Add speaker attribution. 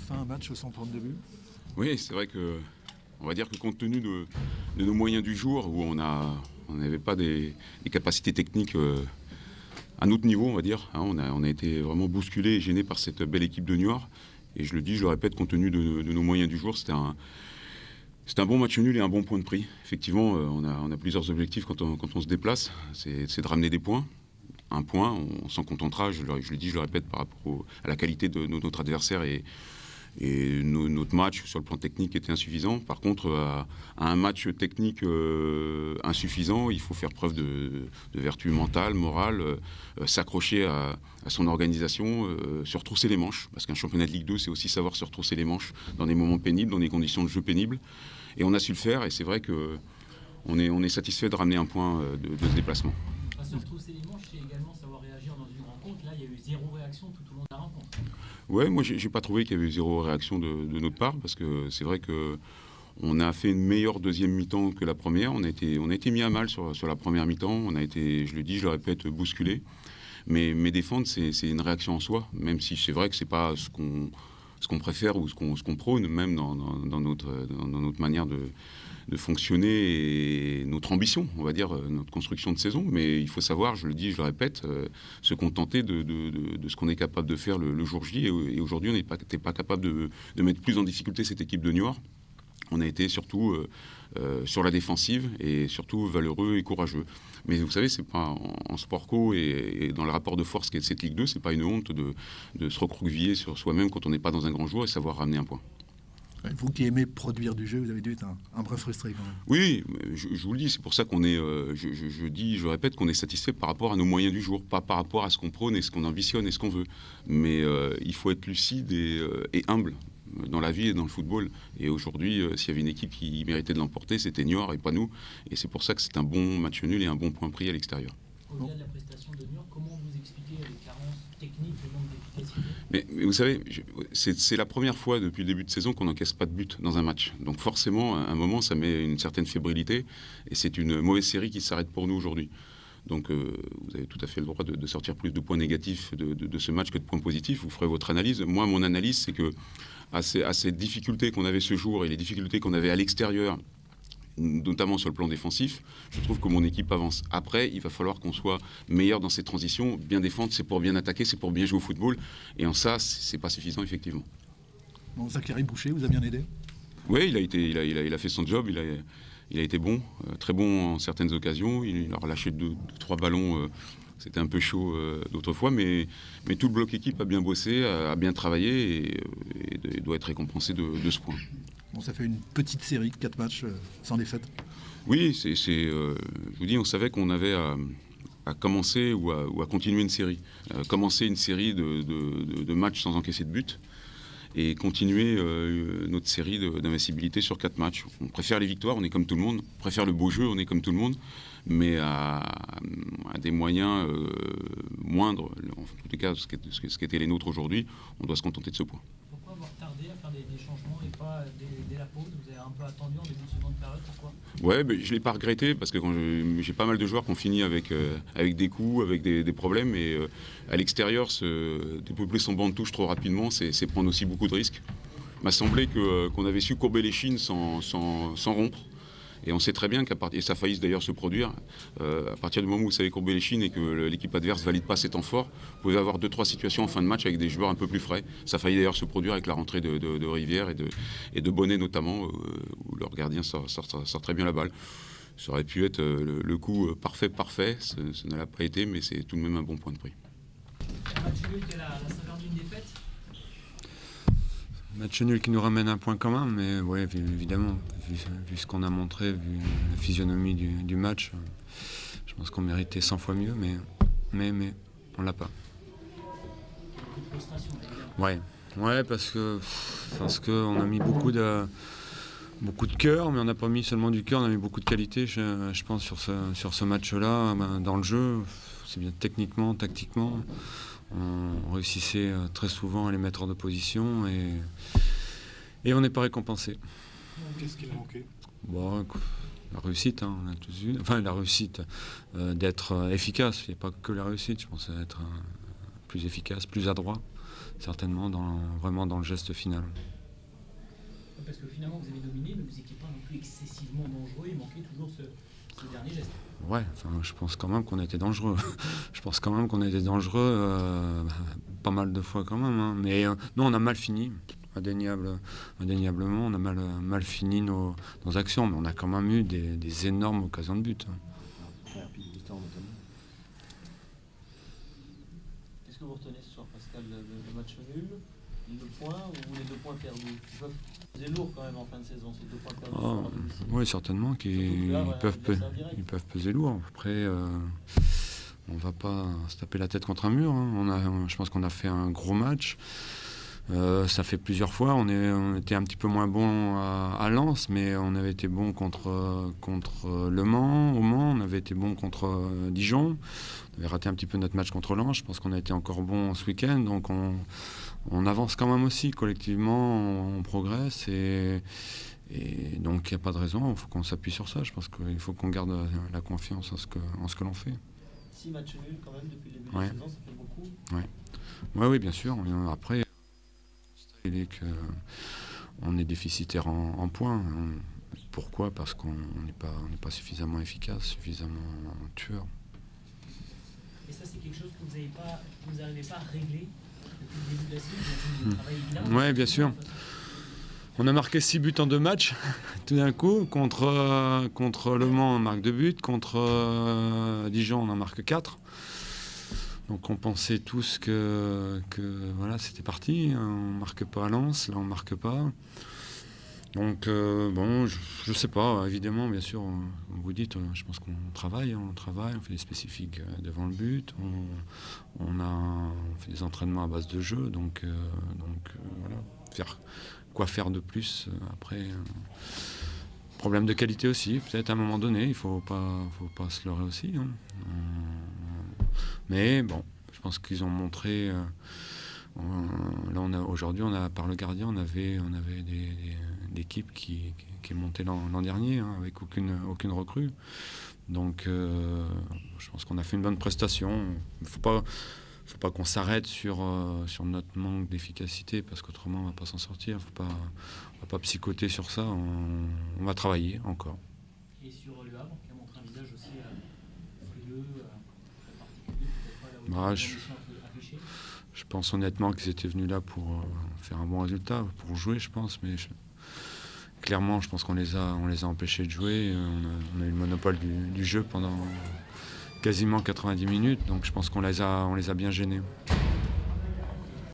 Speaker 1: enfin un match sans prendre de but.
Speaker 2: Oui, c'est vrai que, on va dire que compte tenu de nos moyens du jour, où on n'avait pas des capacités techniques à notre niveau, on va dire, hein, on a été vraiment bousculé et gêné par cette belle équipe de Niort. Et je le dis, je le répète, compte tenu de nos moyens du jour, c'était un bon match nul et un bon point de prix. Effectivement, on a plusieurs objectifs quand on se déplace, c'est de ramener des points. Un point, on s'en contentera, je le dis, je le répète, par rapport à la qualité de notre adversaire et notre match sur le plan technique était insuffisant. Par contre, à un match technique insuffisant, il faut faire preuve de vertu mentale, morale, s'accrocher à son organisation, se retrousser les manches. Parce qu'un championnat de Ligue 2, c'est aussi savoir se retrousser les manches dans des moments pénibles, dans des conditions de jeu pénibles. Et on a su le faire, et c'est vrai qu'on est satisfait de ramener un point de ce déplacement.
Speaker 3: Se retrousser les manches, c'est également savoir réagir dans une rencontre. Là, il y a eu zéro réaction tout au long de la rencontre.
Speaker 2: Ouais, moi j'ai pas trouvé qu'il y avait eu zéro réaction de notre part, parce que c'est vrai que on a fait une meilleure deuxième mi-temps que la première. On a été mis à mal sur la première mi-temps. On a été, je le dis, je le répète, bousculé. Mais défendre, c'est une réaction en soi, même si c'est vrai que c'est pas ce qu'on préfère ou ce qu'on prône, même dans notre manière de fonctionner et notre ambition, on va dire, notre construction de saison. Mais il faut savoir, je le dis, je le répète, se contenter de ce qu'on est capable de faire le jour J. Et aujourd'hui, on n'était pas capable de mettre plus en difficulté cette équipe de Niort. On a été surtout sur la défensive et surtout valeureux et courageux. Mais vous savez, c'est pas en sport co et dans le rapport de force qu'est cette Ligue 2, c'est pas une honte de se recroqueviller sur soi-même quand on n'est pas dans un grand jour et savoir ramener un point.
Speaker 1: Vous qui aimez produire du jeu, vous avez dû être un peu frustré quand même.
Speaker 2: Oui, je vous le dis, c'est pour ça qu'on est, je répète qu'on est satisfait par rapport à nos moyens du jour, pas par rapport à ce qu'on prône et ce qu'on ambitionne et ce qu'on veut. Mais il faut être lucide et humble dans la vie et dans le football. Et aujourd'hui, s'il y avait une équipe qui méritait de l'emporter, c'était Niort et pas nous. Et c'est pour ça que c'est un bon match nul et un bon point pris à l'extérieur.
Speaker 3: Au-delà de la prestation de Niort, comment vous expliquez les carences techniques, le manque d'efficacité ?
Speaker 2: Mais vous savez, c'est la première fois depuis le début de saison qu'on n'encaisse pas de but dans un match. Donc forcément, à un moment, ça met une certaine fébrilité. Et c'est une mauvaise série qui s'arrête pour nous aujourd'hui. Donc vous avez tout à fait le droit de sortir plus de points négatifs de ce match que de points positifs. Vous ferez votre analyse. Moi, mon analyse, c'est que à ces difficultés qu'on avait ce jour et les difficultés qu'on avait à l'extérieur, notamment sur le plan défensif, je trouve que mon équipe avance. Après, il va falloir qu'on soit meilleur dans ces transitions. Bien défendre, c'est pour bien attaquer, c'est pour bien jouer au football. Et en ça, c'est pas suffisant, effectivement.
Speaker 1: Bon, Zachary Boucher vous a bien aidé ?
Speaker 2: Oui, il a fait son job, il a été bon, très bon en certaines occasions. Il a relâché 2-3 ballons. C'était un peu chaud d'autres fois, mais tout le bloc équipe a bien bossé, a bien travaillé et doit être récompensé de ce point.
Speaker 1: Bon, ça fait une petite série, 4 matchs sans défaite.
Speaker 2: Oui, je vous dis, on savait qu'on avait à commencer ou à continuer une série. Commencer une série de matchs sans encaisser de but et continuer notre série d'invincibilité sur 4 matchs. On préfère les victoires, on est comme tout le monde. On préfère le beau jeu, on est comme tout le monde. Mais à des moyens moindres, en tous les cas, ce qui était les nôtres aujourd'hui, on doit se contenter de ce point.
Speaker 3: Pourquoi avoir tardé à faire des changements et pas dès la pause ? Vous avez un peu attendu en début de seconde période, pourquoi ?
Speaker 2: Ouais, je ne l'ai pas regretté parce que quand j'ai pas mal de joueurs qui ont fini avec des coups, avec des problèmes. Et à l'extérieur, dépeupler son banc de touche trop rapidement, c'est prendre aussi beaucoup de risques. Il m'a semblé qu'on avait su courber les chines sans rompre. Et on sait très bien et ça a failli d'ailleurs se produire, à partir du moment où vous savez courber les chines et que l'équipe adverse ne valide pas ses temps forts, vous pouvez avoir 2-3 situations en fin de match avec des joueurs un peu plus frais. Ça a failli d'ailleurs se produire avec la rentrée de Rivière et de Bonnet notamment, où leur gardien sort très bien la balle. Ça aurait pu être le coup parfait, ce ne l'a pas été, mais c'est tout de même un bon point de prix.
Speaker 3: Un match nul qui a la saveur d'une défaite ?
Speaker 4: Match nul qui nous ramène un point commun, mais ouais, évidemment, vu ce qu'on a montré, vu la physionomie du match, je pense qu'on méritait 100 fois mieux, mais on l'a pas.
Speaker 3: Beaucoup de frustration, évidemment.
Speaker 4: Ouais, parce que on a mis beaucoup de cœur, mais on n'a pas mis seulement du cœur, on a mis beaucoup de qualité, je pense, sur ce match-là, dans le jeu, c'est bien techniquement, tactiquement. On réussissait très souvent à les mettre en opposition et on n'est pas récompensé.
Speaker 1: Qu'est-ce qui a manqué ?
Speaker 4: Bon, la réussite, on a tous eu. Enfin, la réussite d'être efficace. Il n'y a pas que la réussite, je pense, à être plus efficace, plus adroit. certainement vraiment dans le geste final.
Speaker 3: Parce que finalement vous avez dominé, mais vous n'étiez pas non plus excessivement dangereux, il manquait toujours ce dernier geste.
Speaker 4: Ouais, je pense quand même qu'on était dangereux. Je pense quand même qu'on était dangereux pas mal de fois quand même. Hein. Mais nous, on a mal fini, indéniablement. On a mal fini nos actions, mais on a quand même eu des énormes occasions de but. Hein.
Speaker 3: Qu'est-ce que vous retenez ce soir, Pascal? Le match nul, le point ou les 2 points perdus? C'est lourd quand même en fin de saison, ces 2 points perdus.
Speaker 4: Oui, certainement qu'ils peuvent peser lourd. Après, on ne va pas se taper la tête contre un mur. Hein. Je pense qu'on a fait un gros match. Ça fait plusieurs fois. On était un petit peu moins bon à Lens, mais on avait été bon contre Le Mans. Au Mans, on avait été bon contre Dijon. On avait raté un petit peu notre match contre Lens. Je pense qu'on a été encore bon ce week-end. Donc on avance quand même aussi. Collectivement, on progresse. Et donc il n'y a pas de raison. Il faut qu'on s'appuie sur ça. Je pense qu'il faut qu'on garde la confiance en ce que l'on fait.
Speaker 3: 6 matchs nuls quand même depuis le début de la saison, ça fait beaucoup.
Speaker 4: Oui, bien sûr. Après, il est qu'on est déficitaire en points. Pourquoi? Parce qu'on n'est pas suffisamment efficace, suffisamment tueur.
Speaker 3: Et ça, c'est quelque chose que vous n'arrivez pas à régler depuis le début de la saison? Vous travaillez là?
Speaker 4: Oui, bien sûr. On a marqué 6 buts en 2 matchs, tout d'un coup. Contre Le Mans, on marque 2 buts. Contre Dijon, on en marque 4. Donc on pensait tous que voilà, c'était parti. On ne marque pas à Lens, là on ne marque pas. Donc bon, je ne sais pas, évidemment, bien sûr, vous dites, je pense qu'on travaille, on fait des spécifiques devant le but, on fait des entraînements à base de jeu, donc voilà, quoi faire de plus après. Problème de qualité aussi, peut-être à un moment donné, il ne faut pas se leurrer aussi. Hein. Mais bon, je pense qu'ils ont montré. Là, aujourd'hui, par le gardien, on avait des équipes qui est montée l'an dernier, hein, avec aucune recrue. Donc, je pense qu'on a fait une bonne prestation. Il ne faut pas qu'on s'arrête sur notre manque d'efficacité, parce qu'autrement, on ne va pas s'en sortir. On ne va pas psychoter sur ça. On va travailler encore.
Speaker 3: Et sur Le Havre, qui a montré un visage aussi frileux,
Speaker 4: je pense honnêtement qu'ils étaient venus là pour faire un bon résultat, pour jouer, je pense, mais clairement, je pense qu'on les a empêchés de jouer. On a eu le monopole du jeu pendant quasiment 90 minutes, donc je pense qu'on les a bien gênés.